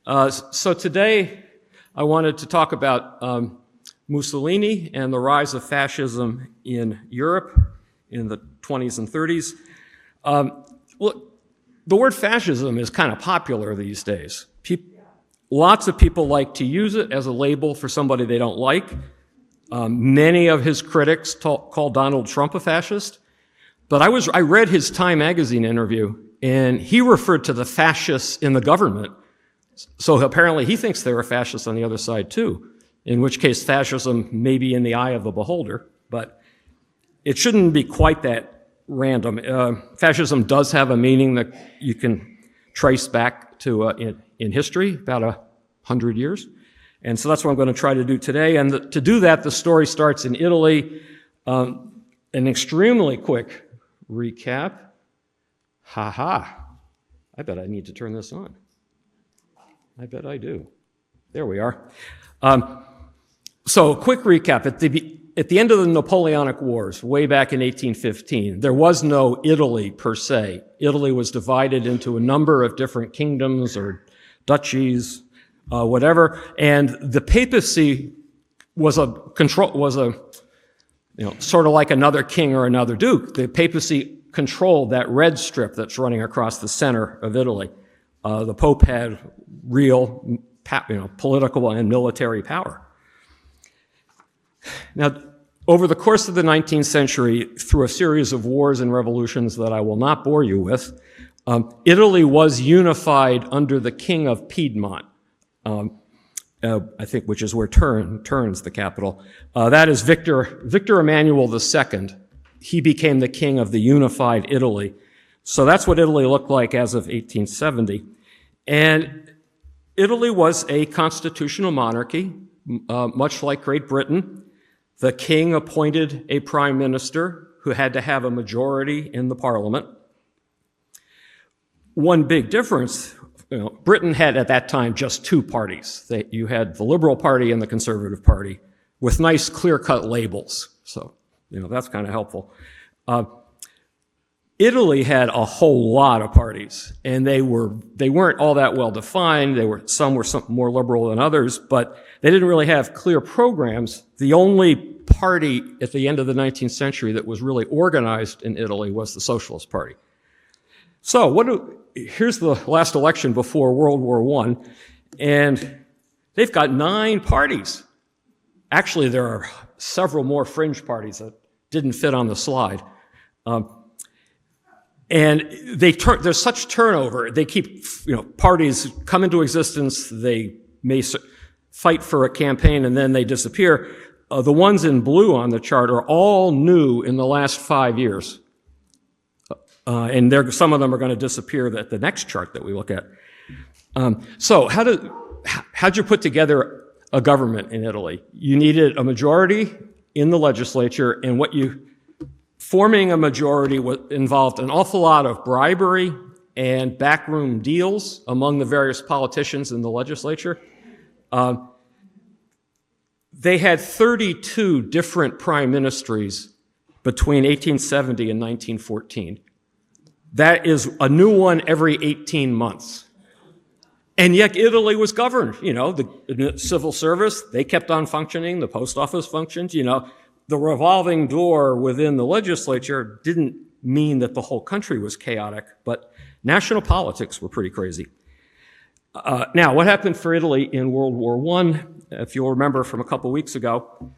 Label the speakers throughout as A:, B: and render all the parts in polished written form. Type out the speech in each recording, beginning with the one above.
A: So today I wanted to talk about Mussolini and the rise of fascism in Europe in the 20s and 30s. Well, the word fascism is kind of popular these days. Lots of people like to use it as a label for somebody they don't like. Many of his critics call Donald Trump a fascist. But I read his Time magazine interview, and he referred to the fascists in the government. So apparently he thinks there are fascists on the other side too, in which case fascism may be in the eye of the beholder, but it shouldn't be quite that random. Fascism does have a meaning that you can trace back to in history, about 100 years. And so that's what I'm going to try to do today. And to do that, the story starts in Italy. An extremely quick recap. I bet I need to turn this on. I bet I do. There we are. So, quick recap. At the end of the Napoleonic Wars, way back in 1815, there was no Italy per se. Italy was divided into a number of different kingdoms or duchies, whatever, and the papacy was sort of like another king or another duke. The papacy controlled that red strip that's running across the center of Italy. The Pope had real, political and military power. Now, over the course of the 19th century, through a series of wars and revolutions that I will not bore you with, Italy was unified under the King of Piedmont, I think, which is where Turin's the capital. That is Victor Emmanuel II. He became the king of the unified Italy. So that's what Italy looked like as of 1870. And Italy was a constitutional monarchy, much like Great Britain. The king appointed a prime minister who had to have a majority in the parliament. One big difference, Britain had at that time just two parties. You had the Liberal Party and the Conservative Party with nice clear-cut labels. So, that's kind of helpful. Italy had a whole lot of parties, and they weren't all that well defined. Some were more liberal than others, but they didn't really have clear programs. The only party at the end of the 19th century that was really organized in Italy was the Socialist Party. So here's the last election before World War I, and they've got 9 parties. Actually, there are several more fringe parties that didn't fit on the slide. And there's such turnover. They keep, parties come into existence, they may fight for a campaign, and then they disappear. The ones in blue on the chart are all new in the last 5 years. And some of them are going to disappear at the next chart that we look at. So how'd you put together a government in Italy? You needed a majority in the legislature, and forming a majority involved an awful lot of bribery and backroom deals among the various politicians in the legislature. They had 32 different prime ministries between 1870 and 1914. That is a new one every 18 months. And yet Italy was governed. The civil service, they kept on functioning. The post office functioned. The revolving door within the legislature didn't mean that the whole country was chaotic, but national politics were pretty crazy. Now, what happened for Italy in World War I? If you'll remember from a couple weeks ago,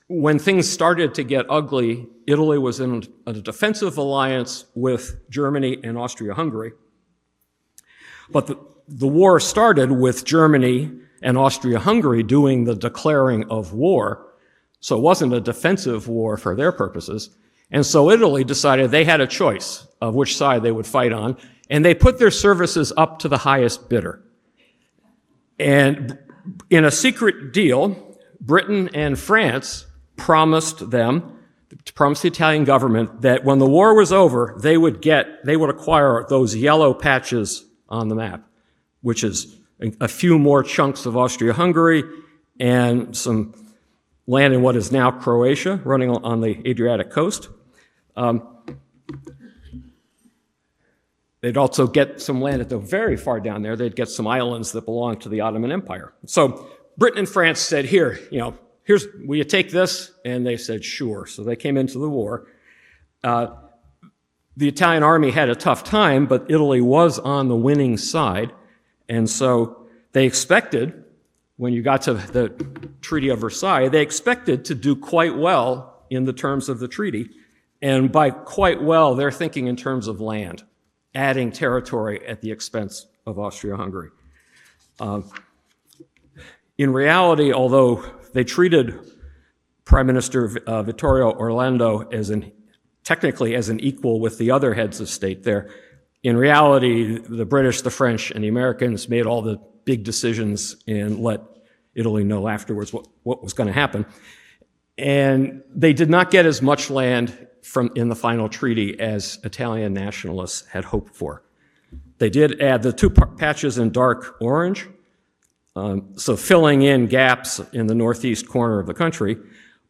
A: when things started to get ugly, Italy was in a defensive alliance with Germany and Austria-Hungary. But the war started with Germany and Austria-Hungary doing the declaring of war. So it wasn't a defensive war for their purposes. And so Italy decided they had a choice of which side they would fight on, and they put their services up to the highest bidder. And in a secret deal, Britain and France promised the Italian government that when the war was over, they would acquire those yellow patches on the map, which is a few more chunks of Austria-Hungary and some land in what is now Croatia, running on the Adriatic coast. They'd also get some land at the very far down there. They'd get some islands that belonged to the Ottoman Empire. So Britain and France said, here, will you take this? And they said, sure. So they came into the war. The Italian army had a tough time, but Italy was on the winning side. And so they expected, when you got to the Treaty of Versailles, they expected to do quite well in the terms of the treaty. And by quite well, they're thinking in terms of land, adding territory at the expense of Austria-Hungary. In reality, although they treated Prime Minister Vittorio Orlando technically as an equal with the other heads of state there, in reality, the British, the French, and the Americans made all the big decisions and let Italy know afterwards what was going to happen. And they did not get as much land in the final treaty as Italian nationalists had hoped for. They did add the two patches in dark orange, so filling in gaps in the northeast corner of the country.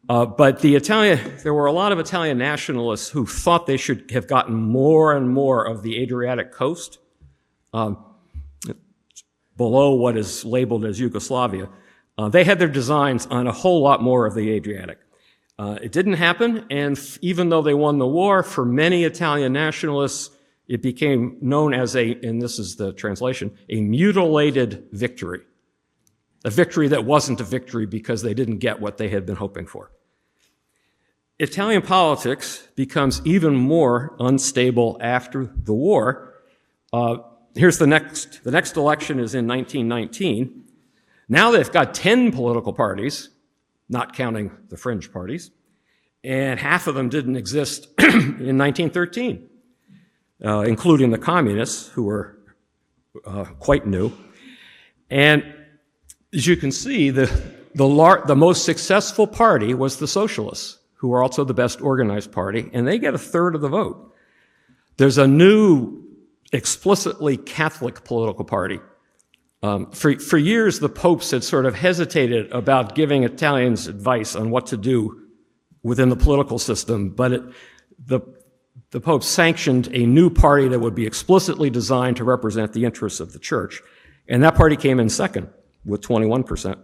A: But there were a lot of Italian nationalists who thought they should have gotten more and more of the Adriatic coast below what is labeled as Yugoslavia. They had their designs on a whole lot more of the Adriatic. It didn't happen, and even though they won the war, for many Italian nationalists, it became known as and this is the translation, a mutilated victory. A victory that wasn't a victory because they didn't get what they had been hoping for. Italian politics becomes even more unstable after the war. Here's the next election is in 1919. Now they've got 10 political parties, not counting the fringe parties, and half of them didn't exist in 1913, including the communists, who were quite new. And as you can see, the most successful party was the socialists, who were also the best organized party, and they get a third of the vote. There's a new, explicitly Catholic political party. For years, the popes had sort of hesitated about giving Italians advice on what to do within the political system, but the Pope sanctioned a new party that would be explicitly designed to represent the interests of the church, and that party came in second with 21%.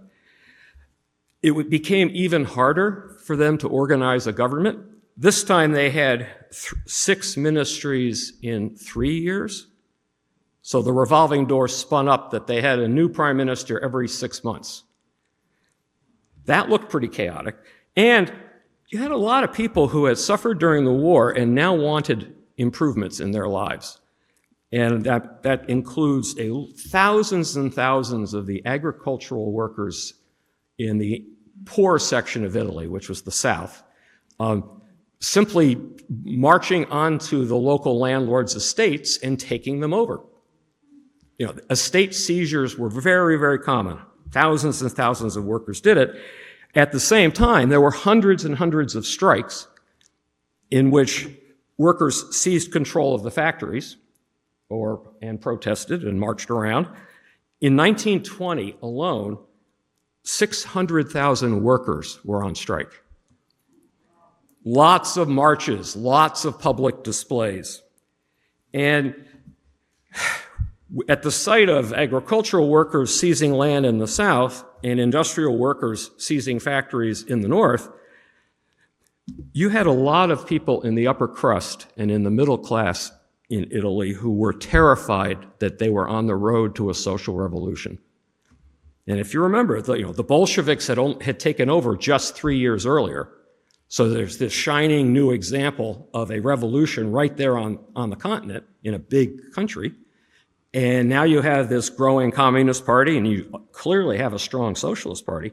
A: It became even harder for them to organize a government. This time they had 6 ministries in 3 years. So the revolving door spun up that they had a new prime minister every 6 months. That looked pretty chaotic. And you had a lot of people who had suffered during the war and now wanted improvements in their lives. And that includes thousands and thousands of the agricultural workers in the poor section of Italy, which was the south, simply marching onto the local landlords' estates and taking them over. Estate seizures were very, very common. Thousands and thousands of workers did it. At the same time, there were hundreds and hundreds of strikes in which workers seized control of the factories and protested and marched around. In 1920 alone, 600,000 workers were on strike. Lots of marches, lots of public displays. And at the sight of agricultural workers seizing land in the south and industrial workers seizing factories in the north, you had a lot of people in the upper crust and in the middle class in Italy who were terrified that they were on the road to a social revolution. And if you remember, the Bolsheviks had taken over just 3 years earlier. So there's this shining new example of a revolution right there on the continent in a big country. And now you have this growing communist party, and you clearly have a strong socialist party.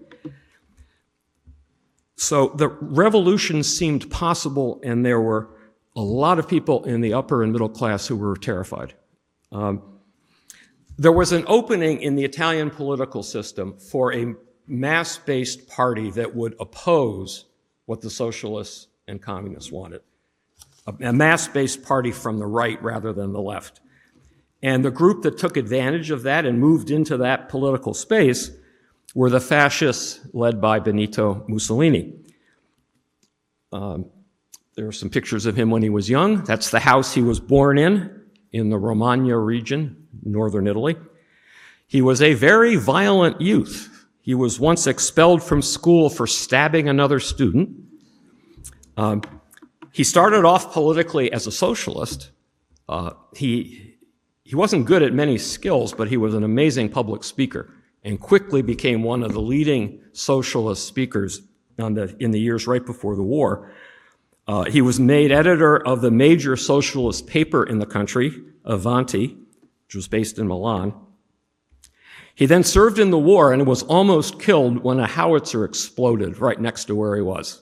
A: So the revolution seemed possible, and there were a lot of people in the upper and middle class who were terrified. There was an opening in the Italian political system for a mass-based party that would oppose what the socialists and communists wanted. A mass-based party from the right rather than the left. And the group that took advantage of that and moved into that political space were the fascists led by Benito Mussolini. There are some pictures of him when he was young. That's the house he was born in. in the Romagna region, northern Italy. He was a very violent youth. He was once expelled from school for stabbing another student. He started off politically as a socialist. He wasn't good at many skills, but he was an amazing public speaker and quickly became one of the leading socialist speakers in the years right before the war. He was made editor of the major socialist paper in the country, Avanti, which was based in Milan. He then served in the war and was almost killed when a howitzer exploded right next to where he was.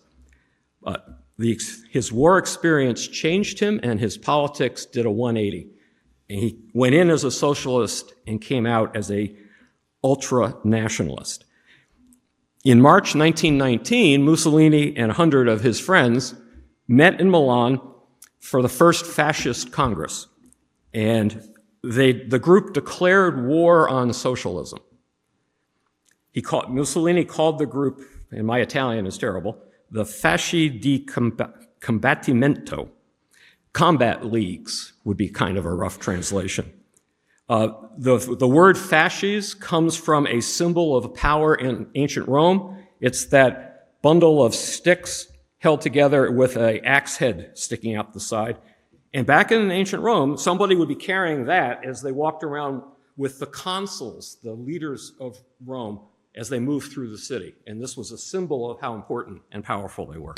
A: His war experience changed him, and his politics did a 180. And he went in as a socialist and came out as a ultra-nationalist. In March 1919, Mussolini and 100 of his friends met in Milan for the first fascist Congress. And the group declared war on socialism. Mussolini called the group, and my Italian is terrible, the Fasci di Combattimento. Combat leagues would be kind of a rough translation. The word fasces comes from a symbol of power in ancient Rome. It's that bundle of sticks held together with an axe head sticking out the side. And back in ancient Rome, somebody would be carrying that as they walked around with the consuls, the leaders of Rome, as they moved through the city. And this was a symbol of how important and powerful they were.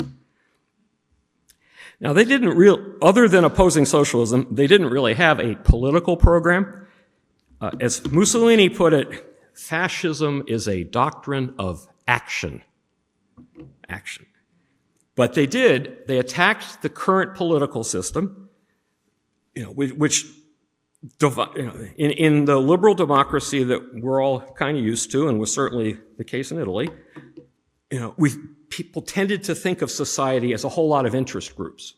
A: Now, other than opposing socialism, they didn't really have a political program. As Mussolini put it, fascism is a doctrine of action. Action. But they attacked the current political system, which in the liberal democracy that we're all kind of used to, and was certainly the case in Italy, people tended to think of society as a whole lot of interest groups,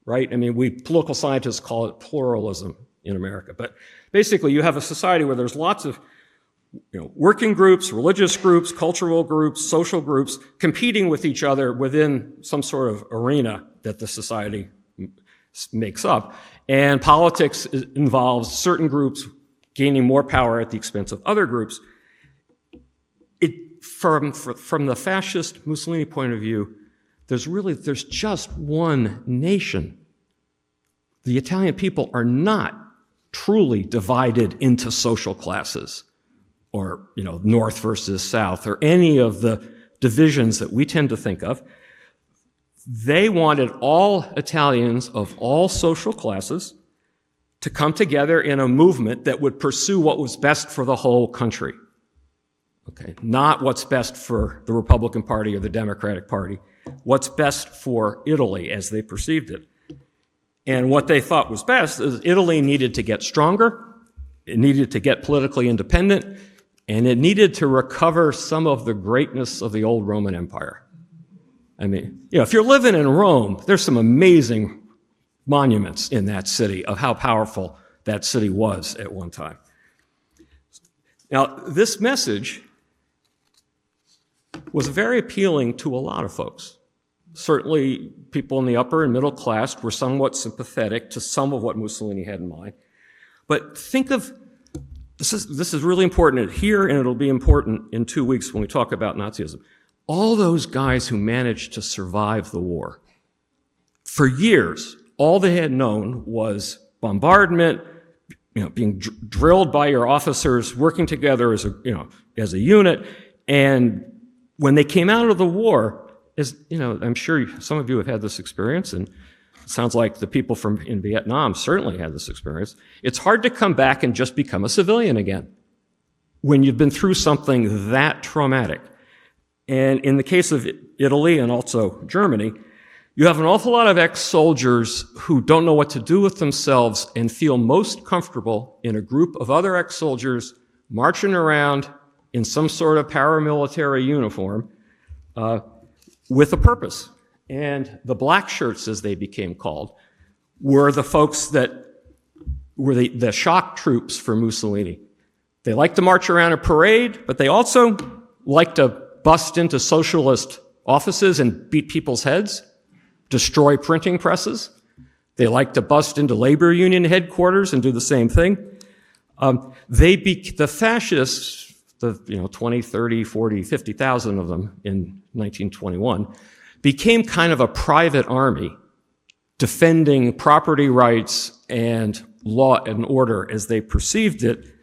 A: right? I mean, political scientists call it pluralism in America. But basically, you have a society where there's lots of working groups, religious groups, cultural groups, social groups competing with each other within some sort of arena that the society makes up. And politics involves certain groups gaining more power at the expense of other groups. From the fascist Mussolini point of view, there's just one nation. The Italian people are not truly divided into social classes or, North versus South or any of the divisions that we tend to think of. They wanted all Italians of all social classes to come together in a movement that would pursue what was best for the whole country. Okay, not what's best for the Republican Party or the Democratic Party, what's best for Italy as they perceived it. And what they thought was best is Italy needed to get stronger, it needed to get politically independent, and it needed to recover some of the greatness of the old Roman Empire. I mean, if you're living in Rome, there's some amazing monuments in that city of how powerful that city was at one time. Now, this message was very appealing to a lot of folks. Certainly, people in the upper and middle class were somewhat sympathetic to some of what Mussolini had in mind. But think of, this is really important here, and it'll be important in 2 weeks when we talk about Nazism. All those guys who managed to survive the war. For years, all they had known was bombardment, being drilled by your officers, working together as a unit. And when they came out of the war, I'm sure some of you have had this experience, and it sounds like the people in Vietnam certainly had this experience. It's hard to come back and just become a civilian again when you've been through something that traumatic. And in the case of Italy and also Germany, you have an awful lot of ex-soldiers who don't know what to do with themselves and feel most comfortable in a group of other ex-soldiers marching around in some sort of paramilitary uniform with a purpose. And the black shirts, as they became called, were the folks that were the shock troops for Mussolini. They liked to march around a parade, but they also liked to bust into socialist offices and beat people's heads, destroy printing presses. They like to bust into labor union headquarters and do the same thing. The fascists, 20, 30, 40, 50,000 of them in 1921, became kind of a private army defending property rights and law and order as they perceived it,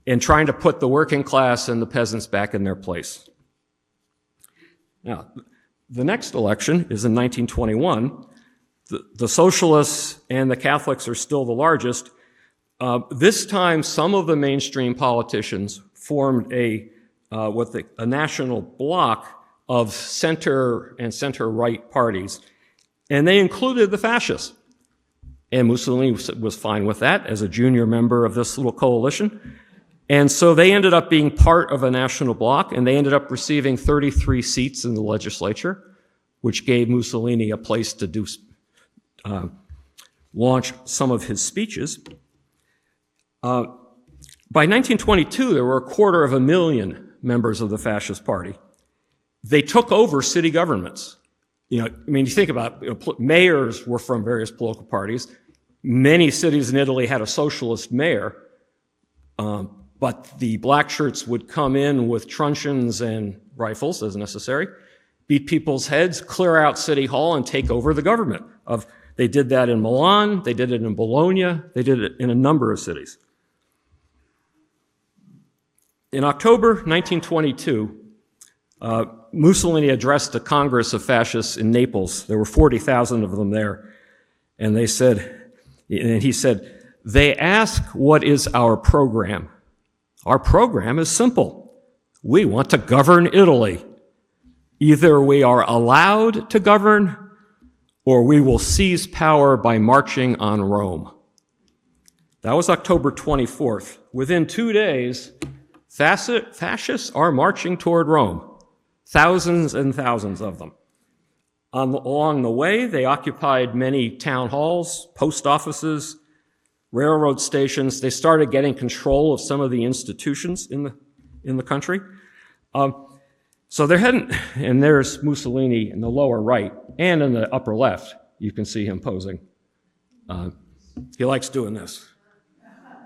A: and trying to put the working class and the peasants back in their place. Now, the next election is in 1921. The socialists and the Catholics are still the largest. This time, some of the mainstream politicians formed a national bloc of center and center-right parties, and they included the fascists. And Mussolini was fine with that as a junior member of this little coalition. And so they ended up being part of a national bloc, and they ended up receiving 33 seats in the legislature, which gave Mussolini a place to launch some of his speeches. By 1922, there were 250,000 members of the fascist party. They took over city governments. You think about it, mayors were from various political parties. Many cities in Italy had a socialist mayor, but the black shirts would come in with truncheons and rifles as necessary, beat people's heads, clear out City Hall, and take over the government. They did that in Milan, they did it in Bologna, they did it in a number of cities. In October 1922, Mussolini addressed a Congress of fascists in Naples. There were 40,000 of them there. And he said, they ask, what is our program? Our program is simple. We want to govern Italy. Either we are allowed to govern, or we will seize power by marching on Rome. That was October 24th. Within 2 days, fascists are marching toward Rome. Thousands and thousands of them. Along the way, they occupied many town halls, post offices, railroad stations. They started getting control of some of the institutions in the country. So they're heading, and there's Mussolini in the lower right, and in the upper left, you can see him posing. He likes doing this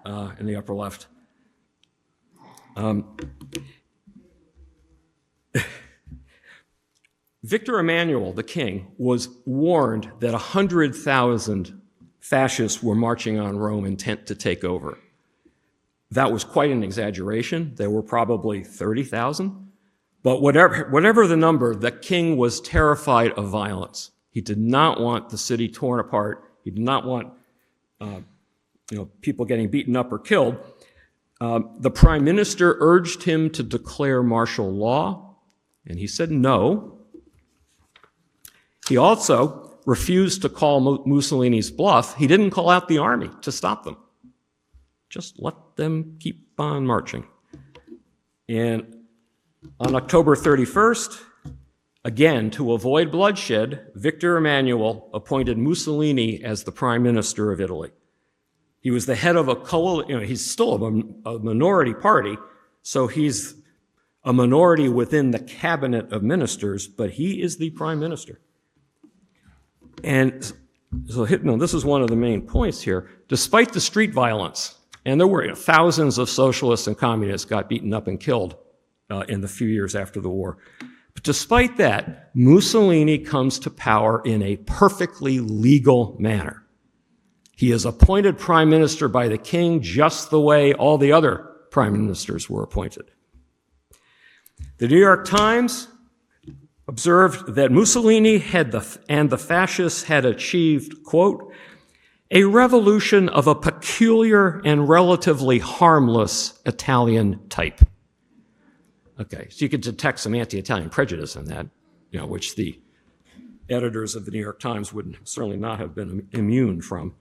A: in the upper left. Victor Emmanuel, the king, was warned that 100,000 fascists were marching on Rome intent to take over. That was quite an exaggeration. There were probably 30,000. But whatever the number, the king was terrified of violence. He did not want the city torn apart. He did not want people getting beaten up or killed. The prime minister urged him to declare martial law, and he said no. He also refused to call Mussolini's bluff. He didn't call out the army to stop them. Just let them keep on marching. And on October 31st, again, to avoid bloodshed, Victor Emmanuel appointed Mussolini as the prime minister of Italy. He was the head of a coalition. He's still a minority party, so he's a minority within the cabinet of ministers, but he is the prime minister. And so this is one of the main points here. Despite the street violence, and there were thousands of socialists and communists got beaten up and killed in the few years after the war. But despite that, Mussolini comes to power in a perfectly legal manner. He is appointed prime minister by the king just the way all the other prime ministers were appointed. The New York Times observed that Mussolini and the fascists had achieved, quote, a revolution of a peculiar and relatively harmless Italian type. Okay, so you could detect some anti-Italian prejudice in that, which the editors of the New York Times would certainly not have been immune from.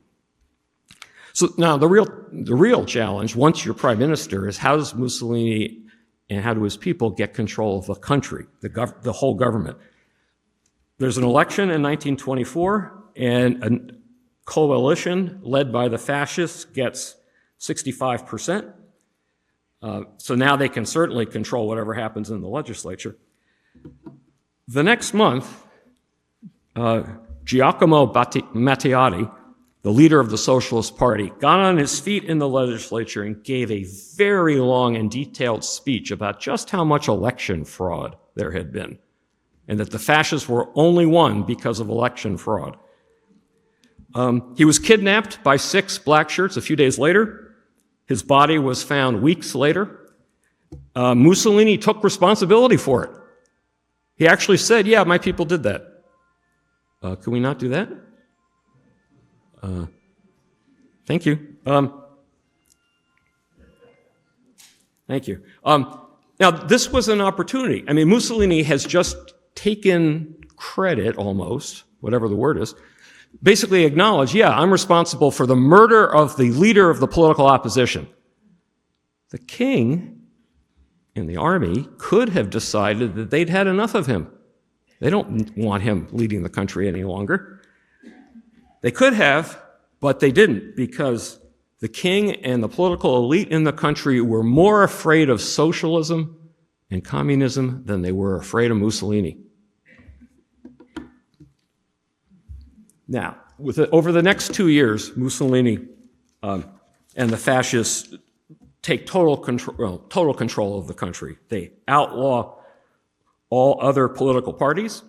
A: So now the real challenge, once you're prime minister, is how does Mussolini and how do his people get control of the country, the whole government? There's an election in 1924, and a coalition led by the fascists gets 65%. So now they can certainly control whatever happens in the legislature. The next month, Giacomo Matteotti the leader of the Socialist Party, got on his feet in the legislature and gave a very long and detailed speech about just how much election fraud there had been, and that the fascists were only won because of election fraud. He was kidnapped by 6 black shirts a few days later. His body was found weeks later. Mussolini took responsibility for it. He actually said, yeah, my people did that. Can we not do that? Thank you. Thank you. Now, this was an opportunity. I mean, Mussolini has just taken credit, almost, whatever the word is, basically acknowledged, yeah, I'm responsible for the murder of the leader of the political opposition. The king and the army could have decided that they'd had enough of him. They don't want him leading the country any longer. They could have, but they didn't, because the king and the political elite in the country were more afraid of socialism and communism than they were afraid of Mussolini. Now, over the next 2 years, Mussolini and the fascists take total control of the country. They outlaw all other political parties.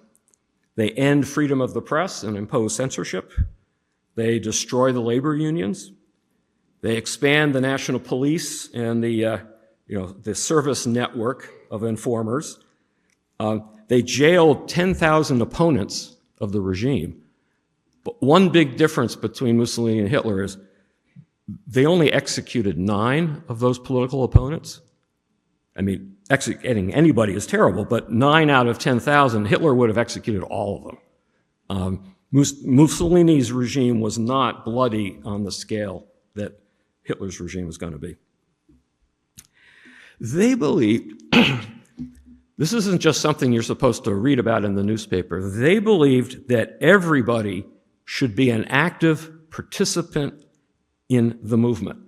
A: They end freedom of the press and impose censorship. They destroy the labor unions. They expand the national police and the service network of informers. They jailed 10,000 opponents of the regime. But one big difference between Mussolini and Hitler is they only executed 9 of those political opponents. I mean, executing anybody is terrible, but 9 out of 10,000, Hitler would have executed all of them. Mussolini's regime was not bloody on the scale that Hitler's regime was going to be. They believed, this isn't just something you're supposed to read about in the newspaper, they believed that everybody should be an active participant in the movement.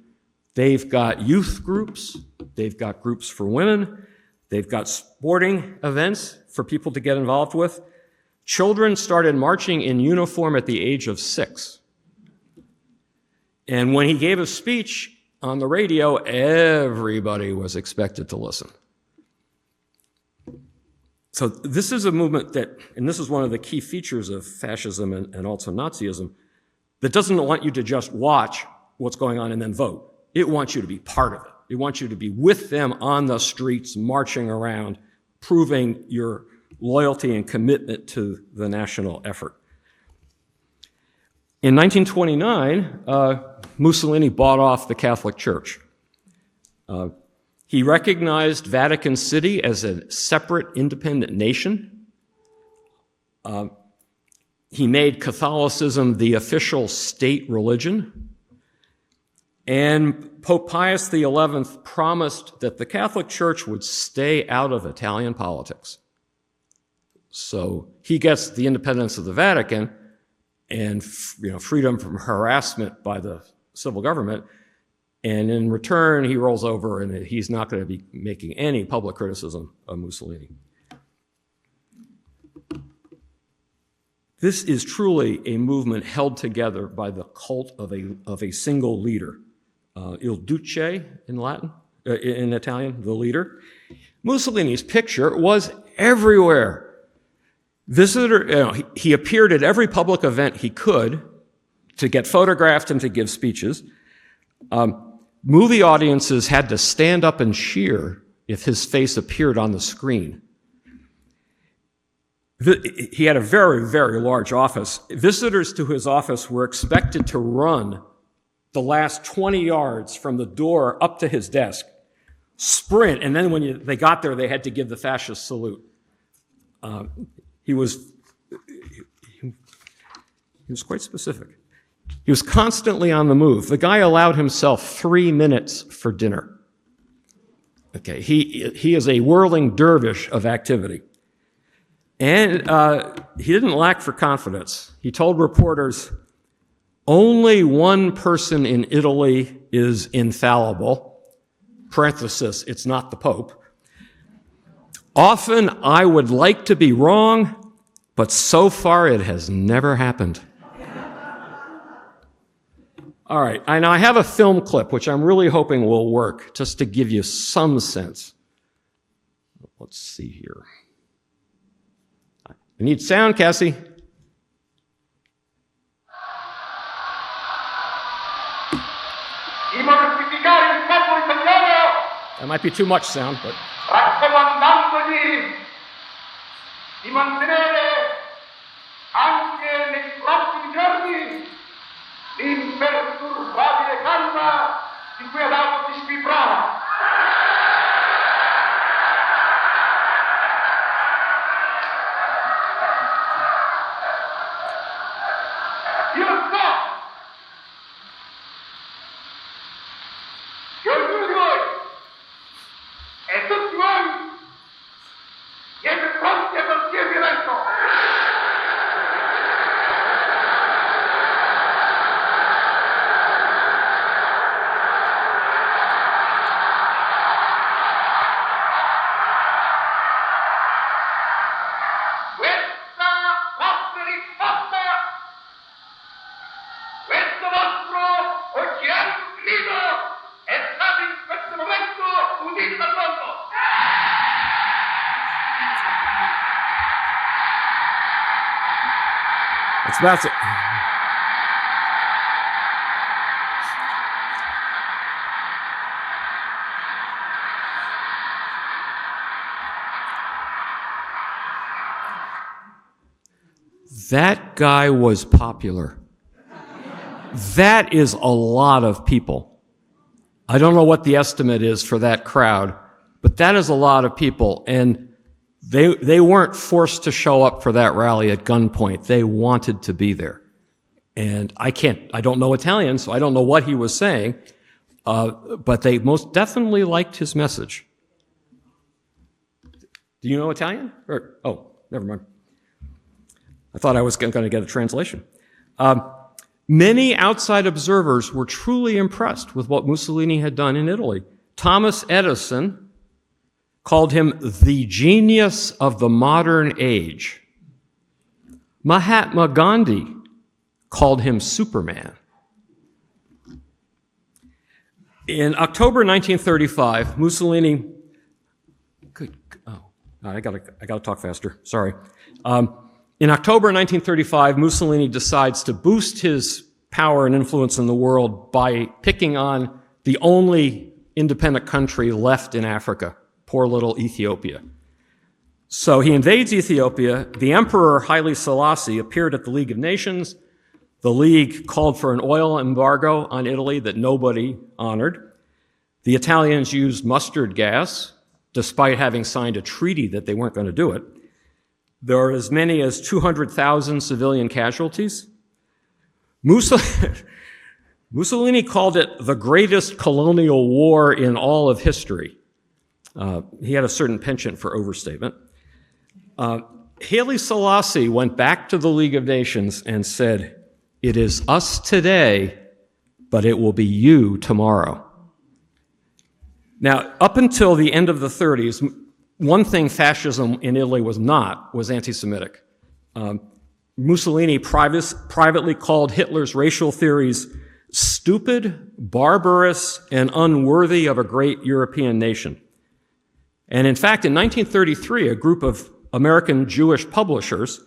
A: They've got youth groups, they've got groups for women, they've got sporting events for people to get involved with. Children started marching in uniform at the age of 6. And when he gave a speech on the radio, everybody was expected to listen. So this is a movement that, and this is one of the key features of fascism and also Nazism, that doesn't want you to just watch what's going on and then vote. It wants you to be part of it. It wants you to be with them on the streets, marching around, proving your loyalty and commitment to the national effort. In 1929, Mussolini bought off the Catholic Church. He recognized Vatican City as a separate, independent nation. He made Catholicism the official state religion. And Pope Pius XI promised that the Catholic Church would stay out of Italian politics. So he gets the independence of the Vatican and freedom from harassment by the civil government. And in return, he rolls over and he's not going to be making any public criticism of Mussolini. This is truly a movement held together by the cult of a single leader. Il Duce in Latin, in Italian, the leader. Mussolini's picture was everywhere. He appeared at every public event he could to get photographed and to give speeches. Movie audiences had to stand up and cheer if his face appeared on the screen. He had a very, very large office. Visitors to his office were expected to run the last 20 yards from the door up to his desk, sprint, and then when they got there, they had to give the fascist salute. He was quite specific. He was constantly on the move. The guy allowed himself 3 minutes for dinner. Okay, he is a whirling dervish of activity. And he didn't lack for confidence. He told reporters, only one person in Italy is infallible, parenthesis, it's not the Pope. Often I would like to be wrong, but so far it has never happened. All right, and I have a film clip, which I'm really hoping will work, just to give you some sense. Let's see here. I need sound, Cassie. That might be too much sound, but...
B: raccomandandogli di mantenere anche nei prossimi giorni l'imperturbabile calma di cui ha dato dispi prova. Io so che ognuno di voi e tutti voi siete pronti a qualsiasi evento. Questa vostra risposta, questo vostro occhiale grido è stato in questo momento udito dal mondo.
A: That's it. That guy was popular. That is a lot of people. I don't know what the estimate is for that crowd, but that is a lot of people. And they weren't forced to show up for that rally at gunpoint. They wanted to be there. And I don't know Italian, so I don't know what he was saying, but they most definitely liked his message. Do you know Italian? Oh, never mind. I thought I was going to get a translation. Many outside observers were truly impressed with what Mussolini had done in Italy. Thomas Edison called him the genius of the modern age. Mahatma Gandhi called him Superman. In October 1935, Mussolini... I gotta talk faster, sorry. In October 1935, Mussolini decides to boost his power and influence in the world by picking on the only independent country left in Africa, poor little Ethiopia. So he invades Ethiopia. The Emperor Haile Selassie appeared at the League of Nations. The League called for an oil embargo on Italy that nobody honored. The Italians used mustard gas, despite having signed a treaty that they weren't going to do it. There are as many as 200,000 civilian casualties. Mussolini called it the greatest colonial war in all of history. He had a certain penchant for overstatement. Haile Selassie went back to the League of Nations and said, "It is us today, but it will be you tomorrow." Now, up until the end of the 30s, one thing fascism in Italy was not was anti-Semitic. Mussolini privately called Hitler's racial theories stupid, barbarous, and unworthy of a great European nation. And in fact, in 1933, a group of American Jewish publishers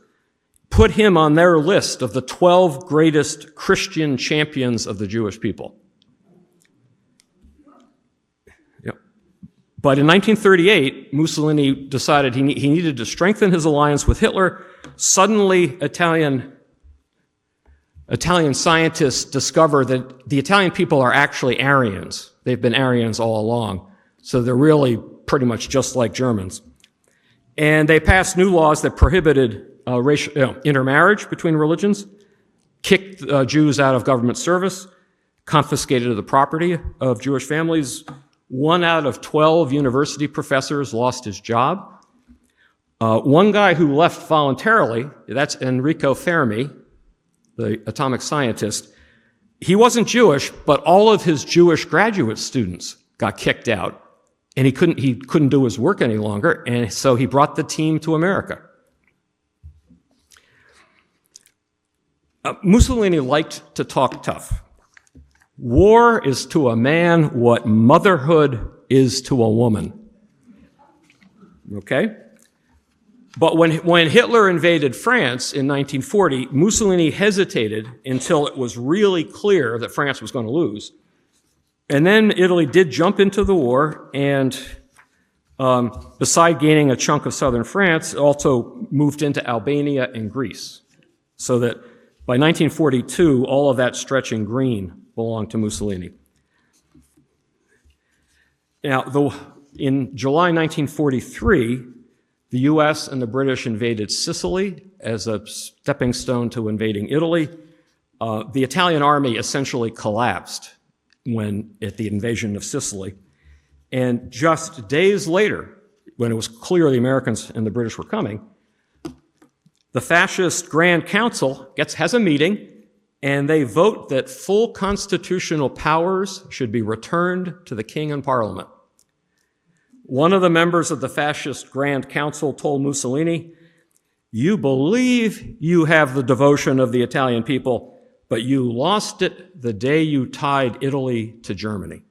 A: put him on their list of the 12 greatest Christian champions of the Jewish people. But in 1938, Mussolini decided he needed to strengthen his alliance with Hitler. Suddenly, Italian scientists discover that the Italian people are actually Aryans. They've been Aryans all along. So they're really pretty much just like Germans. And they passed new laws that prohibited intermarriage between religions, kicked Jews out of government service, confiscated the property of Jewish families. 1 out of 12 university professors lost his job. One guy who left voluntarily, that's Enrico Fermi, the atomic scientist. He wasn't Jewish, but all of his Jewish graduate students got kicked out, and he couldn't do his work any longer, and so he brought the team to America. Mussolini liked to talk tough. War is to a man what motherhood is to a woman. Okay? But when Hitler invaded France in 1940, Mussolini hesitated until it was really clear that France was going to lose. And then Italy did jump into the war, and beside gaining a chunk of southern France, also moved into Albania and Greece. So that by 1942, all of that stretch in green belonged to Mussolini. Now, in July 1943, the US and the British invaded Sicily as a stepping stone to invading Italy. The Italian army essentially collapsed at the invasion of Sicily. And just days later, when it was clear the Americans and the British were coming, the fascist Grand Council has a meeting, and they vote that full constitutional powers should be returned to the king and parliament. One of the members of the fascist Grand Council told Mussolini, "You believe you have the devotion of the Italian people, but you lost it the day you tied Italy to Germany."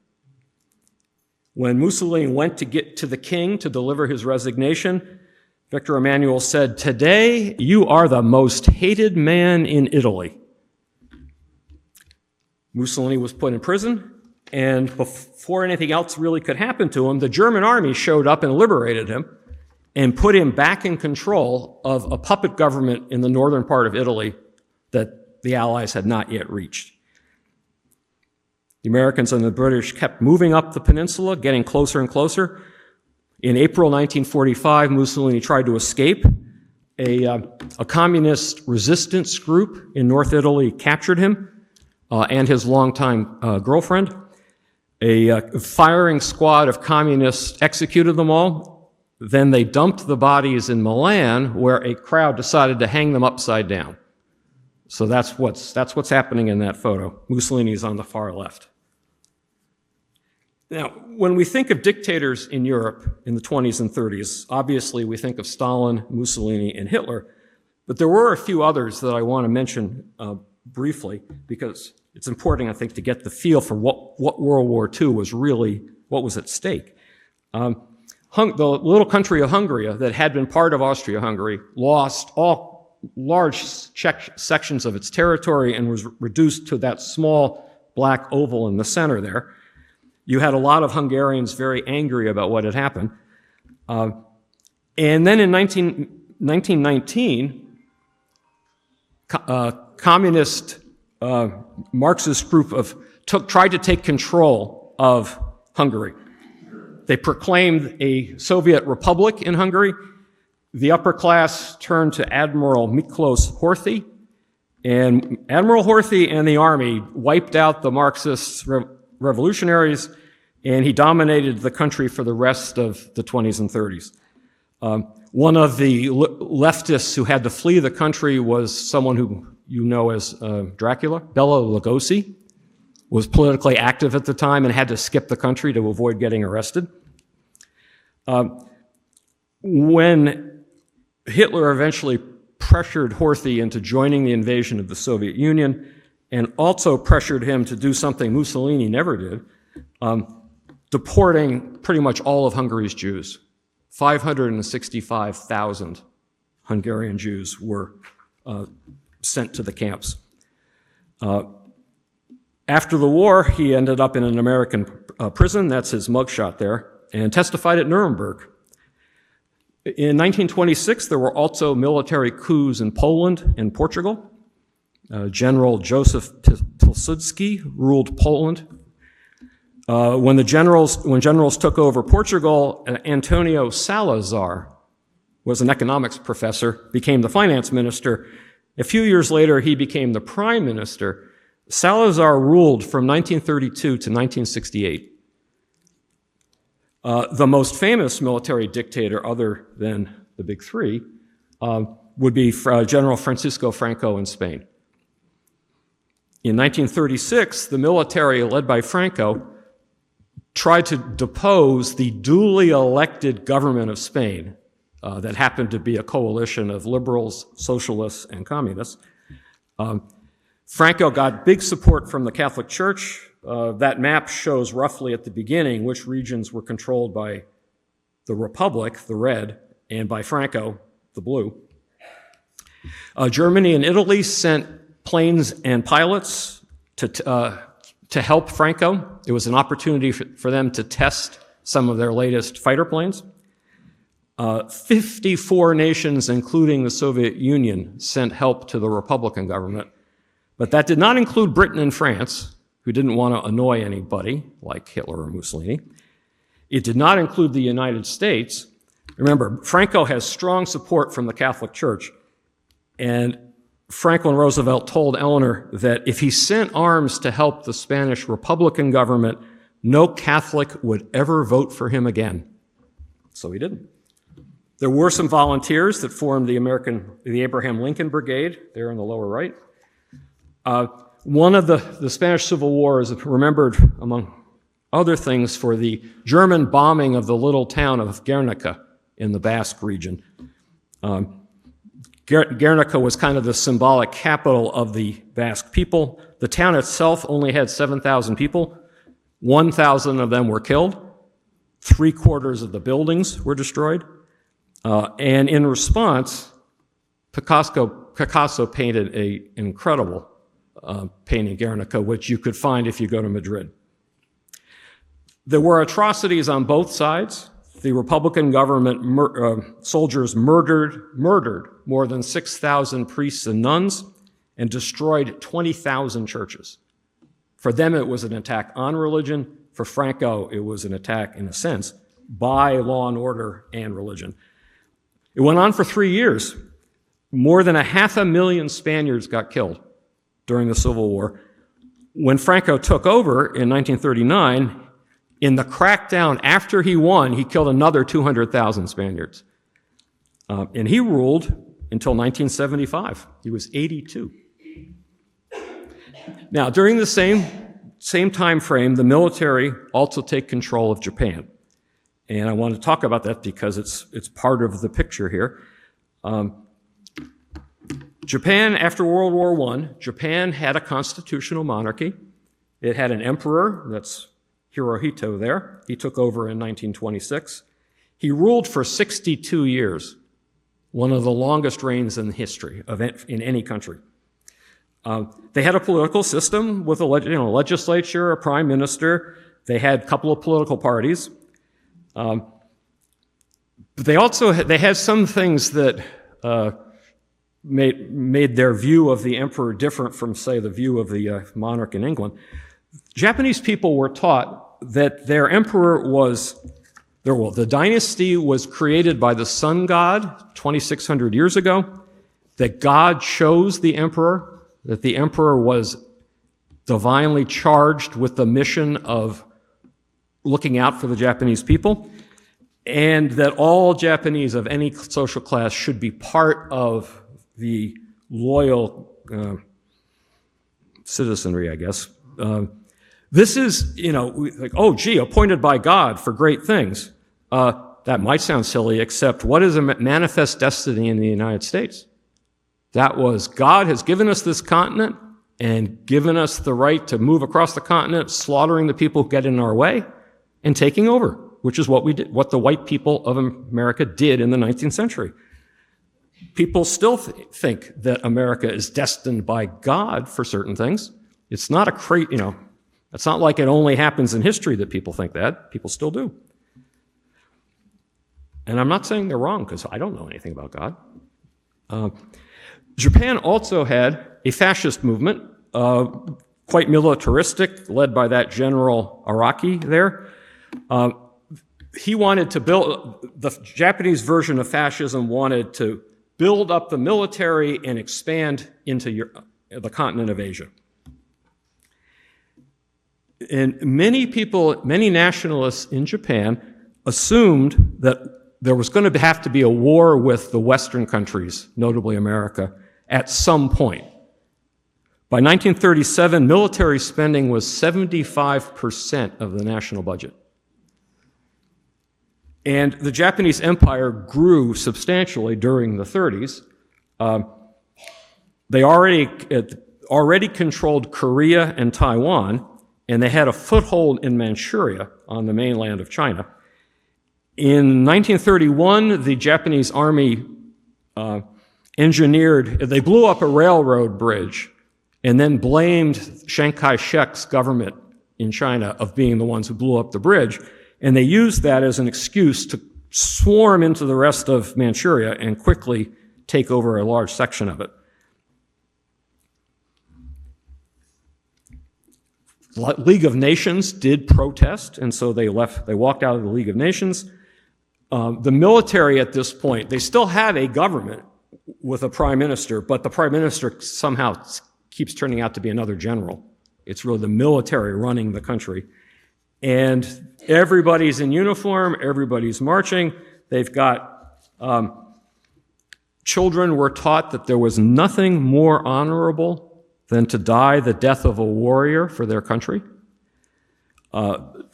A: When Mussolini went to get to the king to deliver his resignation, Victor Emmanuel said, "Today you are the most hated man in Italy." Mussolini was put in prison, and before anything else really could happen to him, the German army showed up and liberated him and put him back in control of a puppet government in the northern part of Italy that the Allies had not yet reached. The Americans and the British kept moving up the peninsula, getting closer and closer. In April 1945, Mussolini tried to escape. A communist resistance group in North Italy captured him and his longtime girlfriend. A firing squad of communists executed them all. Then they dumped the bodies in Milan, where a crowd decided to hang them upside down. So that's what's happening in that photo. Mussolini is on the far left. Now, when we think of dictators in Europe in the 20s and 30s, obviously we think of Stalin, Mussolini, and Hitler, but there were a few others that I want to mention briefly, because it's important, I think, to get the feel for what World War II was really, what was at stake. The little country of Hungary that had been part of Austria-Hungary lost all large sections of its territory and was reduced to that small black oval in the center there. You had a lot of Hungarians very angry about what had happened. And then in 1919, communist Marxist group tried to take control of Hungary. They proclaimed a Soviet republic in Hungary. The upper class turned to Admiral Miklos Horthy, and Admiral Horthy and the army wiped out the Marxist revolutionaries, and he dominated the country for the rest of the 20s and 30s. One of the leftists who had to flee the country was someone who you know as Dracula. Bela Lugosi was politically active at the time and had to skip the country to avoid getting arrested. When Hitler eventually pressured Horthy into joining the invasion of the Soviet Union and also pressured him to do something Mussolini never did, deporting pretty much all of Hungary's Jews. 565,000 Hungarian Jews were sent to the camps. After the war, he ended up in an American prison, that's his mugshot there, and testified at Nuremberg. In 1926, there were also military coups in Poland and Portugal. General Joseph Pilsudski ruled Poland. When generals took over Portugal, Antonio Salazar was an economics professor, became the finance minister. A few years later, he became the prime minister. Salazar ruled from 1932 to 1968. The most famous military dictator, other than the big three, would be General Francisco Franco in Spain. In 1936, the military, led by Franco, tried to depose the duly elected government of Spain that happened to be a coalition of liberals, socialists, and communists. Franco got big support from the Catholic Church. that map shows roughly at the beginning which regions were controlled by the Republic, the red, and by Franco, the blue. Germany and Italy sent planes and pilots to help Franco. It was an opportunity for them to test some of their latest fighter planes. 54 nations, including the Soviet Union, sent help to the Republican government. But that did not include Britain and France, who didn't want to annoy anybody, like Hitler or Mussolini. It did not include the United States. Remember, Franco has strong support from the Catholic Church, and Franklin Roosevelt told Eleanor that if he sent arms to help the Spanish Republican government, no Catholic would ever vote for him again. So he didn't. There were some volunteers that formed the Abraham Lincoln Brigade, there in the lower right. One of the Spanish Civil War is remembered, among other things, for the German bombing of the little town of Guernica in the Basque region. Guernica was kind of the symbolic capital of the Basque people. The town itself only had 7,000 people. 1,000 of them were killed. 3/4 of the buildings were destroyed. And in response, Picasso painted an incredible painting, Guernica, which you could find if you go to Madrid. There were atrocities on both sides. The Republican government soldiers murdered more than 6,000 priests and nuns and destroyed 20,000 churches. For them, it was an attack on religion. For Franco, it was an attack, in a sense, by law and order and religion. It went on for 3 years. More than 500,000 Spaniards got killed during the Civil War. When Franco took over in 1939, in the crackdown after he won, he killed another 200,000 Spaniards. And he ruled until 1975. He was 82. Now, during the same time frame, the military also take control of Japan. And I want to talk about that because it's part of the picture here. Japan, after World War I, Japan had a constitutional monarchy. It had an emperor, that's Hirohito there. He took over in 1926. He ruled for 62 years, one of the longest reigns in history in any country. They had a political system with a legislature, a prime minister. They had a couple of political parties. But they had some things that made their view of the emperor different from, say, the view of the monarch in England. Japanese people were taught that their emperor the dynasty was created by the sun god 2,600 years ago, that God chose the emperor, that the emperor was divinely charged with the mission of looking out for the Japanese people, and that all Japanese of any social class should be part of the loyal citizenry, I guess. This is, like, oh, gee, appointed by God for great things. That might sound silly, except what is a manifest destiny in the United States? That was, God has given us this continent and given us the right to move across the continent, slaughtering the people who get in our way, and taking over, which is what we did, what the white people of America did in the 19th century. People still think that America is destined by God for certain things. It's not it's not like it only happens in history that people think that. People still do. And I'm not saying they're wrong, because I don't know anything about God. Japan also had a fascist movement, quite militaristic, led by that General Araki there. He wanted to the Japanese version of fascism wanted to build up the military and expand into the continent of Asia. And many nationalists in Japan assumed that there was going to have to be a war with the Western countries, notably America, at some point. By 1937, military spending was 75% of the national budget. And the Japanese empire grew substantially during the 30s. They already controlled Korea and Taiwan, and they had a foothold in Manchuria on the mainland of China. In 1931, the Japanese army they blew up a railroad bridge and then blamed Chiang Kai-shek's government in China of being the ones who blew up the bridge. And they used that as an excuse to swarm into the rest of Manchuria and quickly take over a large section of it. League of Nations did protest, and so they walked out of the League of Nations. The military at this point, they still have a government with a prime minister, but the prime minister somehow keeps turning out to be another general. It's really the military running the country. And everybody's in uniform, everybody's marching. They've got, children were taught that there was nothing more honorable than to die the death of a warrior for their country. To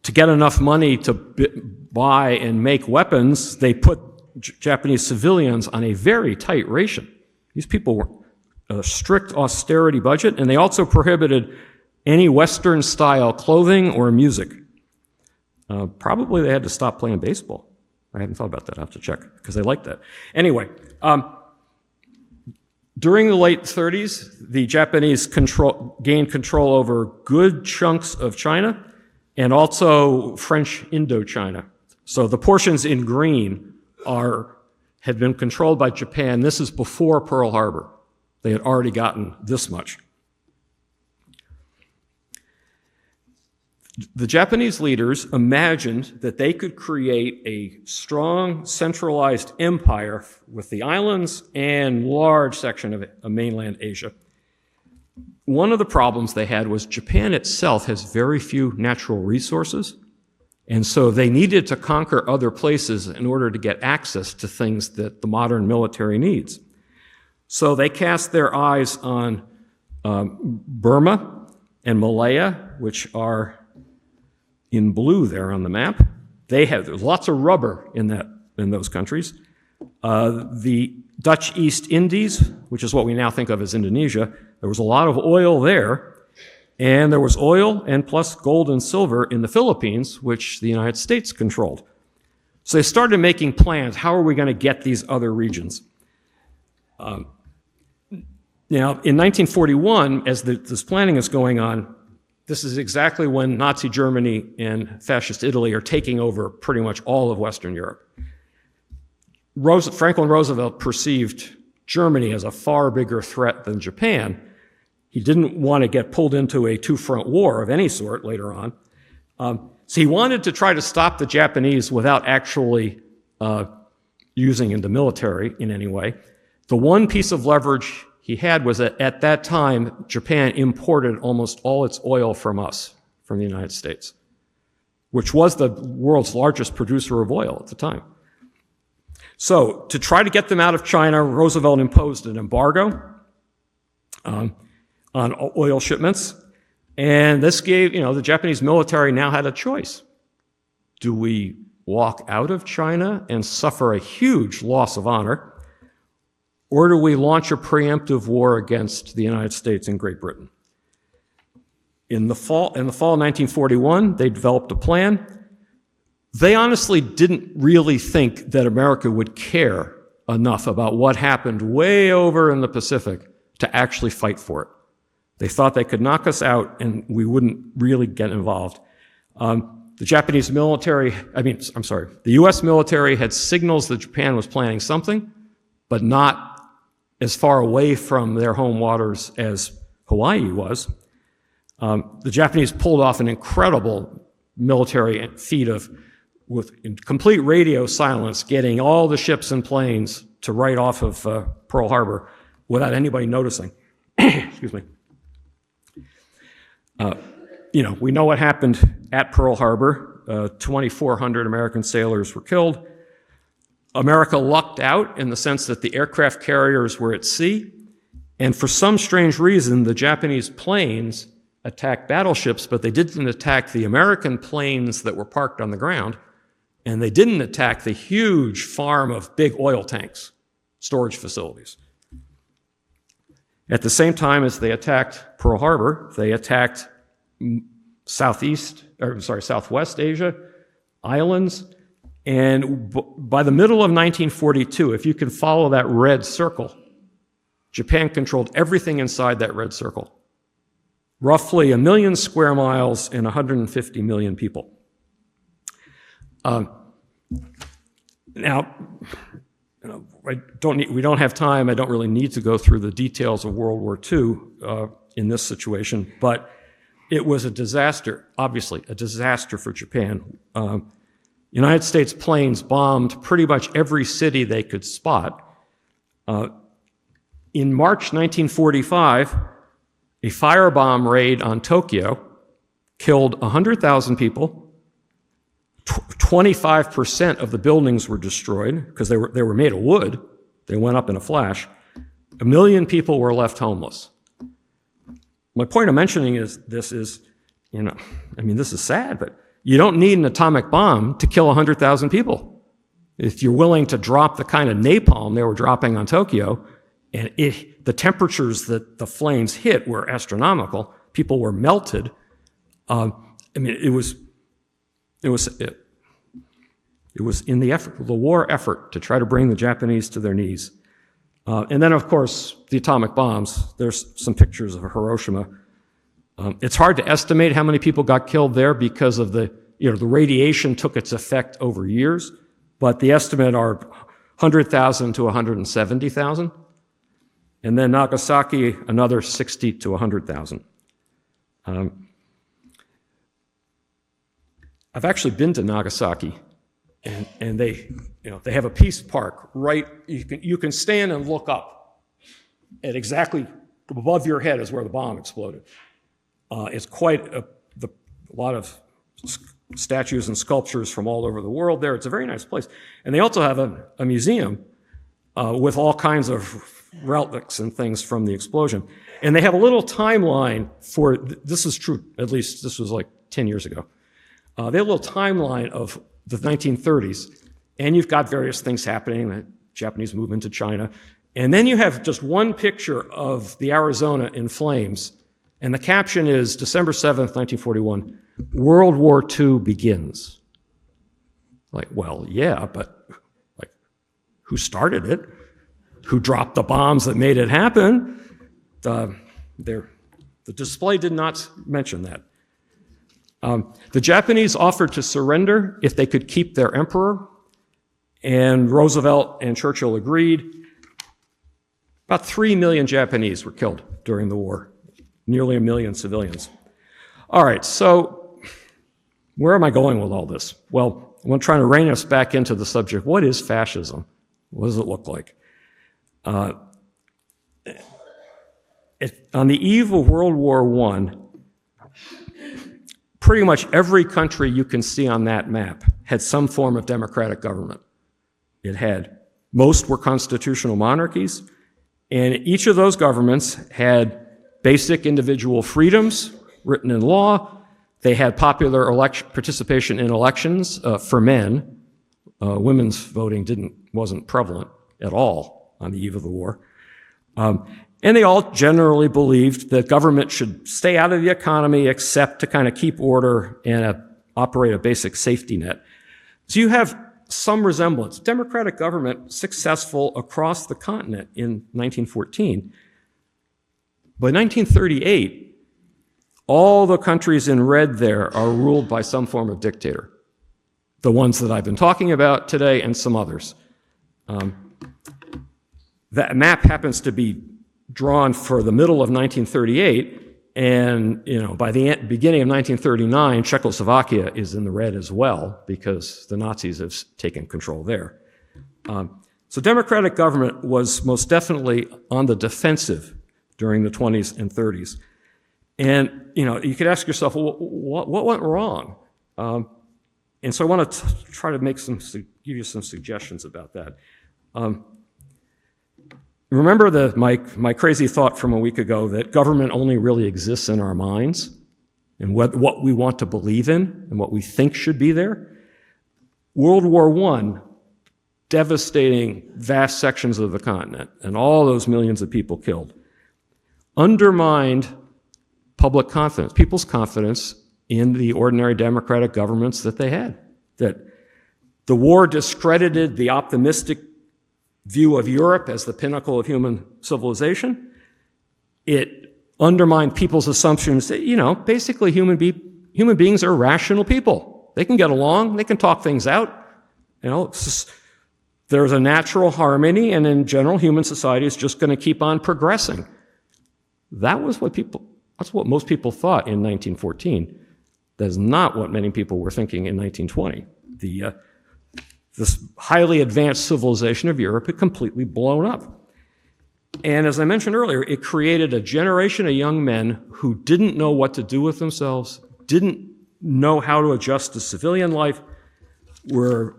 A: get enough money to buy and make weapons, they put Japanese civilians on a very tight ration. These people were a strict austerity budget, and they also prohibited any Western-style clothing or music. Probably they had to stop playing baseball. I haven't thought about that. I have to check, because they liked that. Anyway, during the late 30s, the Japanese gained control over good chunks of China and also French Indochina. So the portions in green had been controlled by Japan. This is before Pearl Harbor. They had already gotten this much. The Japanese leaders imagined that they could create a strong, centralized empire with the islands and large section of mainland Asia. One of the problems they had was Japan itself has very few natural resources, and so they needed to conquer other places in order to get access to things that the modern military needs. So they cast their eyes on Burma and Malaya, which are in blue there on the map. There's lots of rubber in those countries. The Dutch East Indies, which is what we now think of as Indonesia, there was a lot of oil there, and there was oil and plus gold and silver in the Philippines, which the United States controlled. So they started making plans. How are we going to get these other regions? Now, in 1941, as this planning is going on, this is exactly when Nazi Germany and Fascist Italy are taking over pretty much all of Western Europe. Franklin Roosevelt perceived Germany as a far bigger threat than Japan. He didn't want to get pulled into a two-front war of any sort later on. So he wanted to try to stop the Japanese without actually using the military in any way. The one piece of leverage he had was that at that time, Japan imported almost all its oil from us, from the United States, which was the world's largest producer of oil at the time. So to try to get them out of China, Roosevelt imposed an embargo on oil shipments. And this gave, the Japanese military now had a choice. Do we walk out of China and suffer a huge loss of honor? Or do we launch a preemptive war against the United States and Great Britain? In the fall of 1941, they developed a plan. They honestly didn't really think that America would care enough about what happened way over in the Pacific to actually fight for it. They thought they could knock us out and we wouldn't really get involved. The U.S. military had signals that Japan was planning something, but not as far away from their home waters as Hawaii was. The Japanese pulled off an incredible military feat with complete radio silence, getting all the ships and planes to right off of Pearl Harbor without anybody noticing. Excuse me. We know what happened at Pearl Harbor. 2,400 American sailors were killed. America lucked out in the sense that the aircraft carriers were at sea, and for some strange reason, the Japanese planes attacked battleships, but they didn't attack the American planes that were parked on the ground, and they didn't attack the huge farm of big oil tanks, storage facilities. At the same time as they attacked Pearl Harbor, they attacked Southwest Asia, islands. And by the middle of 1942, if you can follow that red circle, Japan controlled everything inside that red circle. Roughly 1 million square miles and 150 million people. Now, we don't have time. I don't really need to go through the details of World War II in this situation, but it was a disaster, obviously, a disaster for Japan. United States planes bombed pretty much every city they could spot. In March 1945, a firebomb raid on Tokyo killed 100,000 people. 25% of the buildings were destroyed because they were made of wood. They went up in a flash. 1 million people were left homeless. My point of mentioning this is, this is sad, but you don't need an atomic bomb to kill 100,000 people. If you're willing to drop the kind of napalm they were dropping on Tokyo, and the temperatures that the flames hit were astronomical, people were melted. It was in the war effort to try to bring the Japanese to their knees. And then, of course, the atomic bombs. There's some pictures of Hiroshima. It's hard to estimate how many people got killed there because of the radiation took its effect over years, but the estimate are 100,000 to 170,000. And then Nagasaki, another 60 to 100,000. I've actually been to Nagasaki, and they have a peace park right. You can stand and look up at exactly above your head is where the bomb exploded. It's quite a lot of statues and sculptures from all over the world there. It's a very nice place, and they also have a museum with all kinds of relics and things from the explosion. And they have a little timeline for this is true. At least this was like 10 years ago. They have a little timeline of the 1930s, and you've got various things happening, the Japanese movement to China, and then you have just one picture of the Arizona in flames, and the caption is December 7th, 1941, World War II begins. Like, well, yeah, but like, who started it? Who dropped the bombs that made it happen? The display did not mention that. The Japanese offered to surrender if they could keep their emperor, and Roosevelt and Churchill agreed. About 3 million Japanese were killed during the war, nearly 1 million civilians. All right, so where am I going with all this? Well, I'm trying to rein us back into the subject. What is fascism? What does it look like? On the eve of World War I, pretty much every country you can see on that map had some form of democratic government. Most were constitutional monarchies, and each of those governments had basic individual freedoms written in law. They had popular participation in elections for men. Women's voting wasn't prevalent at all on the eve of the war. And they all generally believed that government should stay out of the economy except to kind of keep order and operate a basic safety net. So you have some resemblance. Democratic government successful across the continent in 1914. By 1938, all the countries in red there are ruled by some form of dictator. The ones that I've been talking about today and some others. That map happens to be drawn for the middle of 1938, and by the beginning of 1939, Czechoslovakia is in the red as well because the Nazis have taken control there. So democratic government was most definitely on the defensive during the 20s and 30s. And you could ask yourself, well, what went wrong? And so I want to try to give you some suggestions about that. Remember my crazy thought from a week ago that government only really exists in our minds and what we want to believe in and what we think should be there? World War I, devastating vast sections of the continent and all those millions of people killed, undermined public confidence, people's confidence in the ordinary democratic governments that they had. That the war discredited the optimistic view of Europe as the pinnacle of human civilization. It undermined people's assumptions that, basically human beings are rational people. They can get along, they can talk things out. There's a natural harmony, and in general, human society is just going to keep on progressing. That's what most people thought in 1914. That's not what many people were thinking in 1920. This highly advanced civilization of Europe had completely blown up. And as I mentioned earlier, it created a generation of young men who didn't know what to do with themselves, didn't know how to adjust to civilian life, were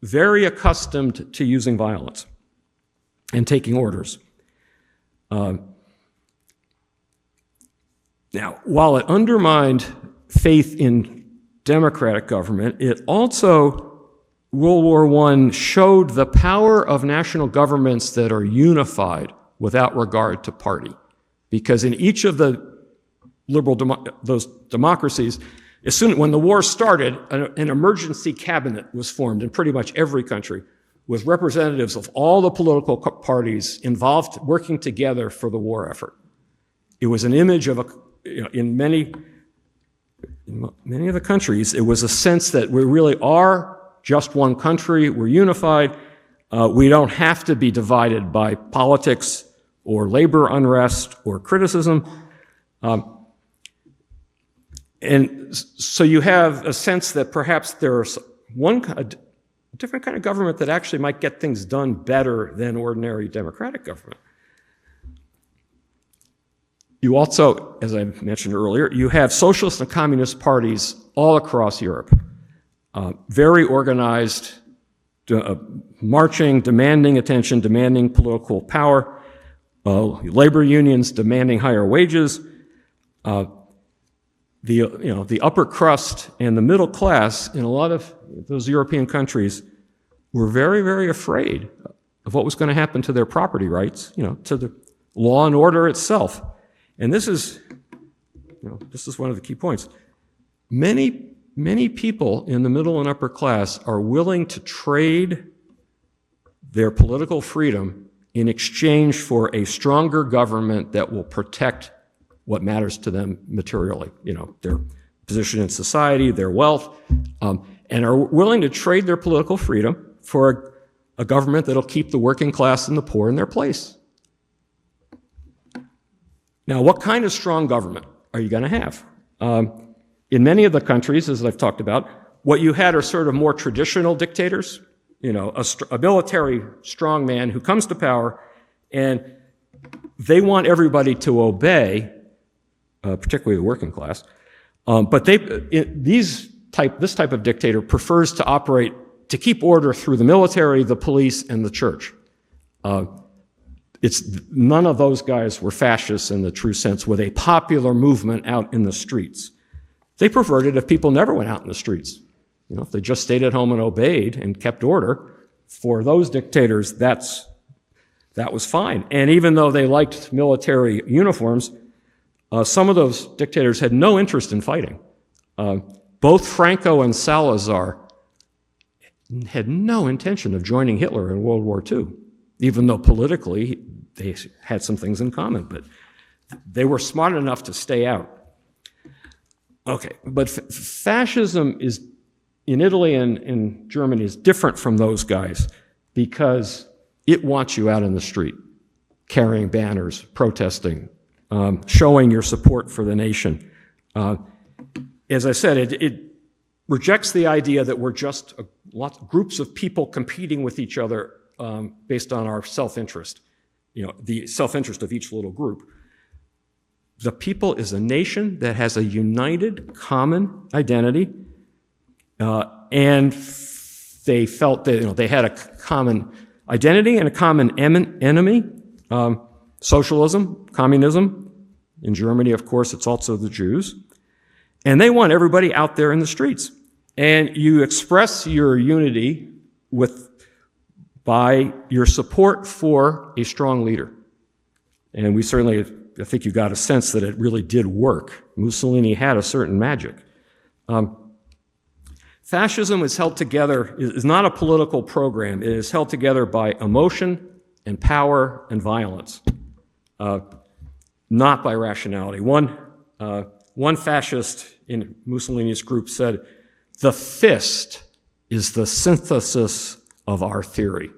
A: very accustomed to using violence and taking orders. Now, while it undermined faith in democratic government, it also, World War I showed the power of national governments that are unified without regard to party. Because in each of the those democracies, when the war started, an emergency cabinet was formed in pretty much every country with representatives of all the political parties involved working together for the war effort. It was an image of in many of the countries, it was a sense that we really are just one country, we're unified, we don't have to be divided by politics or labor unrest or criticism. And so you have a sense that perhaps there's a different kind of government that actually might get things done better than ordinary democratic government. You also, as I mentioned earlier, you have socialist and communist parties all across Europe, very organized, marching, demanding attention, demanding political power, labor unions demanding higher wages. The upper crust and the middle class in a lot of those European countries were very, very afraid of what was going to happen to their property rights, to the law and order itself. And this is one of the key points. Many people in the middle and upper class are willing to trade their political freedom in exchange for a stronger government that will protect what matters to them materially, their position in society, their wealth, and are willing to trade their political freedom for a government that'll keep the working class and the poor in their place. Now, what kind of strong government are you going to have? In many of the countries, as I've talked about, what you had are sort of more traditional dictators, a military strongman who comes to power, and they want everybody to obey, particularly the working class. But this type of dictator prefers to operate, to keep order through the military, the police, and the church. None of those guys were fascists in the true sense with a popular movement out in the streets. They preferred it if people never went out in the streets. If they just stayed at home and obeyed and kept order, for those dictators, that was fine. And even though they liked military uniforms, some of those dictators had no interest in fighting. Both Franco and Salazar had no intention of joining Hitler in World War II, even though politically they had some things in common, but they were smart enough to stay out. Okay, but fascism is, in Italy and in Germany, is different from those guys because it wants you out in the street, carrying banners, protesting, showing your support for the nation. As I said, it rejects the idea that we're just groups of people competing with each other based on our self-interest, the self-interest of each little group. The people is a nation that has a united, common identity, and they felt that they had a common identity and a common enemy. Socialism, communism. In Germany, of course, it's also the Jews. And they want everybody out there in the streets. And you express your unity by your support for a strong leader. And we certainly I think you got a sense that it really did work. Mussolini had a certain magic. Fascism is held together, is not a political program. It is held together by emotion and power and violence, not by rationality. One fascist in Mussolini's group said, "The fist is the synthesis of our theory."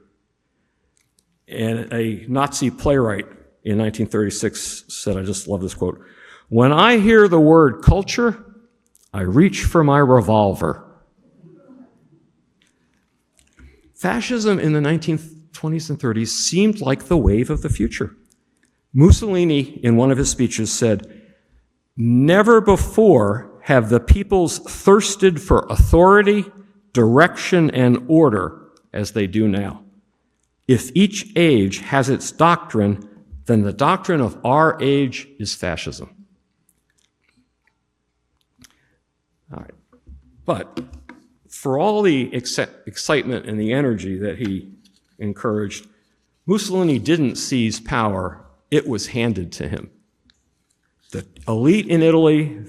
A: And a Nazi playwright in 1936 said, I just love this quote, "When I hear the word culture, I reach for my revolver." Fascism in the 1920s and 30s seemed like the wave of the future. Mussolini, in one of his speeches, said, "Never before have the peoples thirsted for authority, direction, and order as they do now. If each age has its doctrine, then the doctrine of our age is fascism." All right. But for all the excitement and the energy that he encouraged, Mussolini didn't seize power. It was handed to him. The elite in Italy,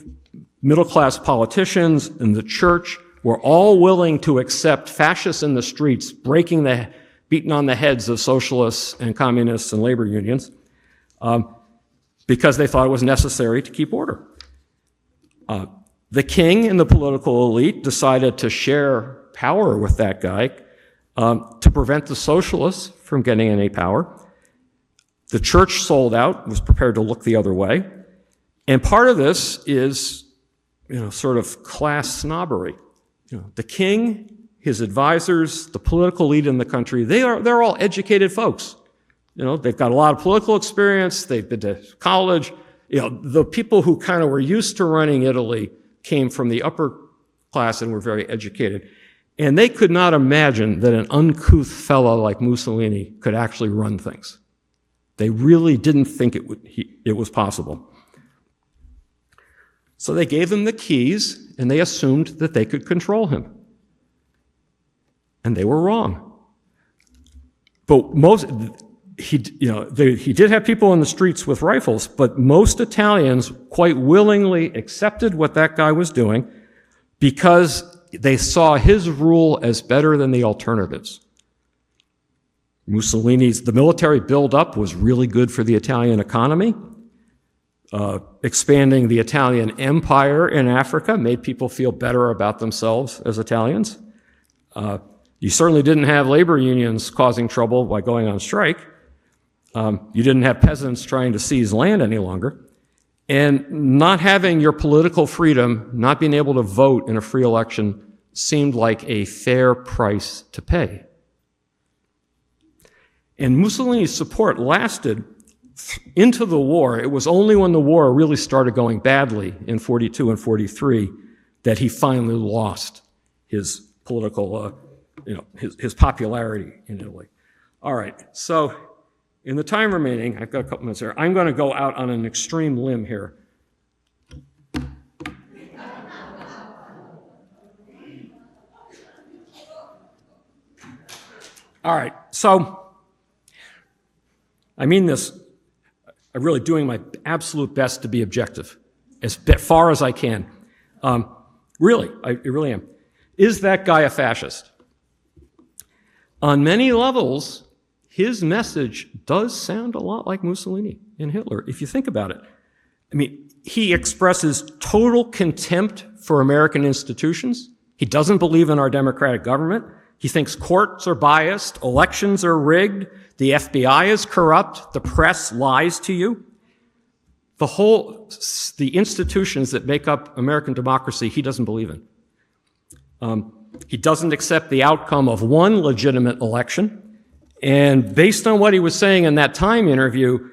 A: middle-class politicians, and the church were all willing to accept fascists in the streets, beating on the heads of socialists and communists and labor unions, because they thought it was necessary to keep order. The king and the political elite decided to share power with that guy to prevent the socialists from getting any power. The church sold out, was prepared to look the other way. And part of this is, sort of class snobbery. The king, his advisors, the political elite in the country, they're all educated folks. They've got a lot of political experience, they've been to college. The people who kind of were used to running Italy came from the upper class and were very educated. And they could not imagine that an uncouth fellow like Mussolini could actually run things. They really didn't think it was possible. So they gave him the keys, and they assumed that they could control him. And they were wrong. But he did have people in the streets with rifles, but most Italians quite willingly accepted what that guy was doing because they saw his rule as better than the alternatives. The military buildup was really good for the Italian economy. Expanding the Italian empire in Africa made people feel better about themselves as Italians. You certainly didn't have labor unions causing trouble by going on strike. You didn't have peasants trying to seize land any longer. And not having your political freedom, not being able to vote in a free election, seemed like a fair price to pay. And Mussolini's support lasted into the war. It was only when the war really started going badly in 42 and 43 that he finally lost his political, his popularity in Italy. All right, so in the time remaining, I've got a couple minutes here, I'm going to go out on an extreme limb here. All right, so I mean this, I'm really doing my absolute best to be objective, as far as I can. Really, I really am. Is that guy a fascist? On many levels, his message does sound a lot like Mussolini and Hitler, if you think about it. I mean, he expresses total contempt for American institutions. He doesn't believe in our democratic government. He thinks courts are biased, elections are rigged, the FBI is corrupt, the press lies to you. The institutions that make up American democracy, he doesn't believe in. He doesn't accept the outcome of one legitimate election. And based on what he was saying in that Time interview,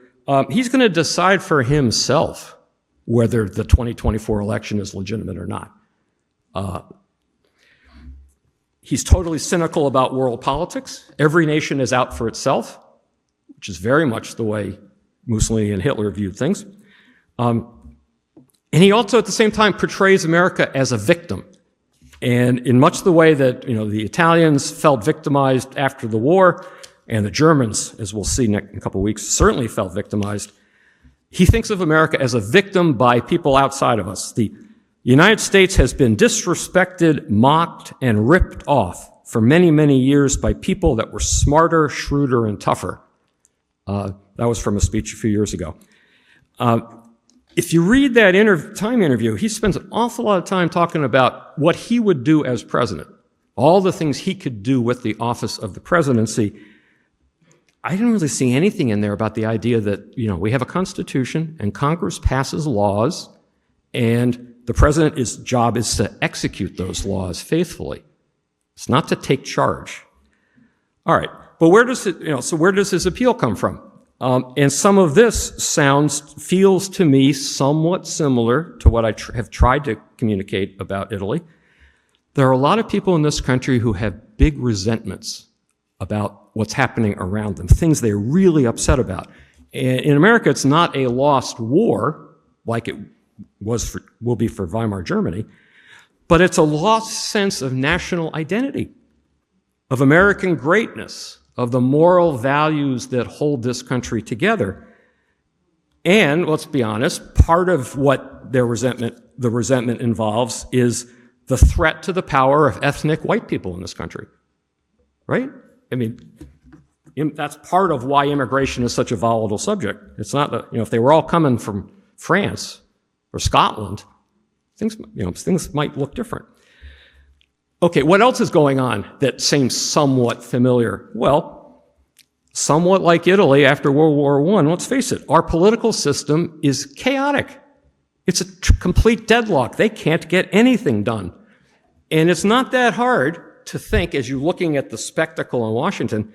A: he's going to decide for himself whether the 2024 election is legitimate or not. He's totally cynical about world politics. Every nation is out for itself, which is very much the way Mussolini and Hitler viewed things. And he also, at the same time, portrays America as a victim. And in much the way that the Italians felt victimized after the war, and the Germans, as we'll see in a couple of weeks, certainly felt victimized, He thinks of America as a victim by people outside of us. The United States has been disrespected, mocked, and ripped off for many, many years by people that were smarter, shrewder, and tougher. That was from a speech a few years ago. If you read that Time interview, he spends an awful lot of time talking about what he would do as president, all the things he could do with the office of the presidency. I didn't really see anything in there about the idea that, we have a constitution and Congress passes laws and the president's job is to execute those laws faithfully. It's not to take charge. All right, but where does his appeal come from? And some of this feels to me somewhat similar to what I have tried to communicate about Italy. There are a lot of people in this country who have big resentments about what's happening around them, things they're really upset about. And in America, it's not a lost war like it will be for Weimar Germany, but it's a lost sense of national identity, of American greatness, of the moral values that hold this country together. And let's be honest, part of what the resentment involves is the threat to the power of ethnic white people in this country, right? I mean, that's part of why immigration is such a volatile subject. It's not that, if they were all coming from France or Scotland, things might look different. Okay, what else is going on that seems somewhat familiar? Well, somewhat like Italy after World War I, let's face it, our political system is chaotic. It's a complete deadlock. They can't get anything done. And it's not that hard to think, as you're looking at the spectacle in Washington,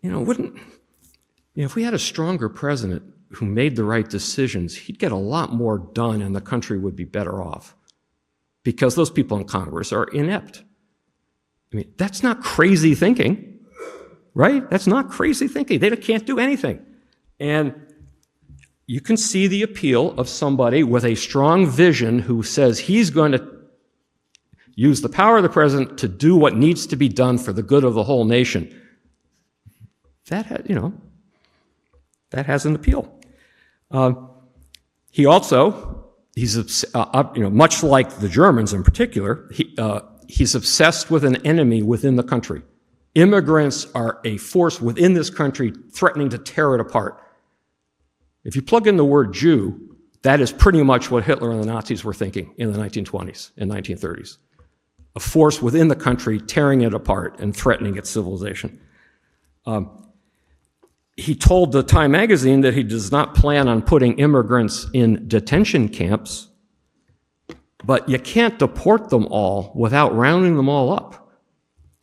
A: if we had a stronger president who made the right decisions, he'd get a lot more done and the country would be better off. Because those people in Congress are inept. I mean, that's not crazy thinking, right? That's not crazy thinking. They can't do anything. And you can see the appeal of somebody with a strong vision who says he's going to use the power of the president to do what needs to be done for the good of the whole nation. That has an appeal. He's much like the Germans in particular, he's obsessed with an enemy within the country. Immigrants are a force within this country threatening to tear it apart. If you plug in the word Jew, that is pretty much what Hitler and the Nazis were thinking in the 1920s and 1930s. A force within the country tearing it apart and threatening its civilization. He told the Time magazine that he does not plan on putting immigrants in detention camps, but you can't deport them all without rounding them all up.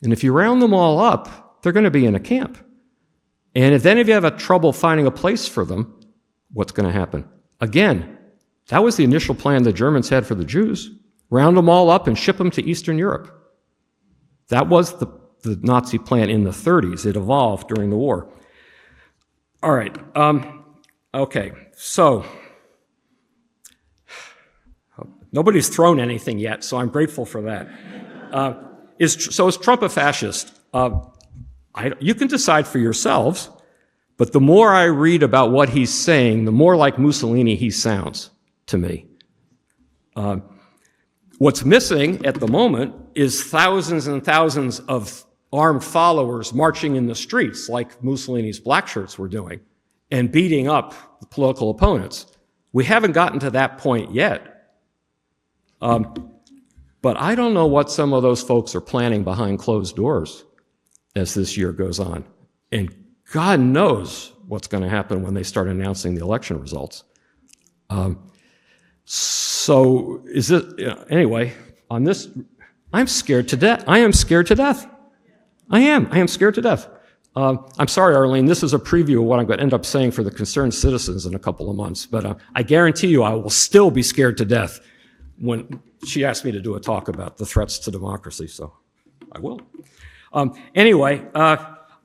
A: And if you round them all up, they're going to be in a camp. And if any of you have trouble finding a place for them, what's going to happen? Again, that was the initial plan the Germans had for the Jews. Round them all up and ship them to Eastern Europe. That was the Nazi plan in the 30s. It evolved during the war. All right. Okay. So nobody's thrown anything yet, so I'm grateful for that. Is Trump a fascist? You can decide for yourselves, but the more I read about what he's saying, the more like Mussolini he sounds to me. What's missing at the moment is thousands and thousands of armed followers marching in the streets like Mussolini's black shirts were doing and beating up the political opponents. We haven't gotten to that point yet. But I don't know what some of those folks are planning behind closed doors as this year goes on. And God knows what's going to happen when they start announcing the election results. So is it, anyway, on this, I'm scared to death. I am scared to death. I am scared to death. I'm sorry, Arlene, this is a preview of what I'm going to end up saying for the concerned citizens in a couple of months, but I guarantee you I will still be scared to death when she asked me to do a talk about the threats to democracy, so I will. Anyway,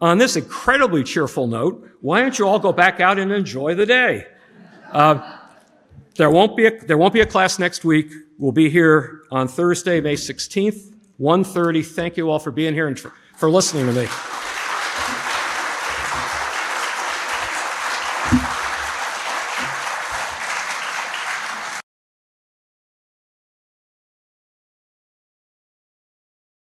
A: on this incredibly cheerful note, why don't you all go back out and enjoy the day? There won't be a class next week. We'll be here on Thursday, May 16th, 1:30. Thank you all for being here and for listening to me.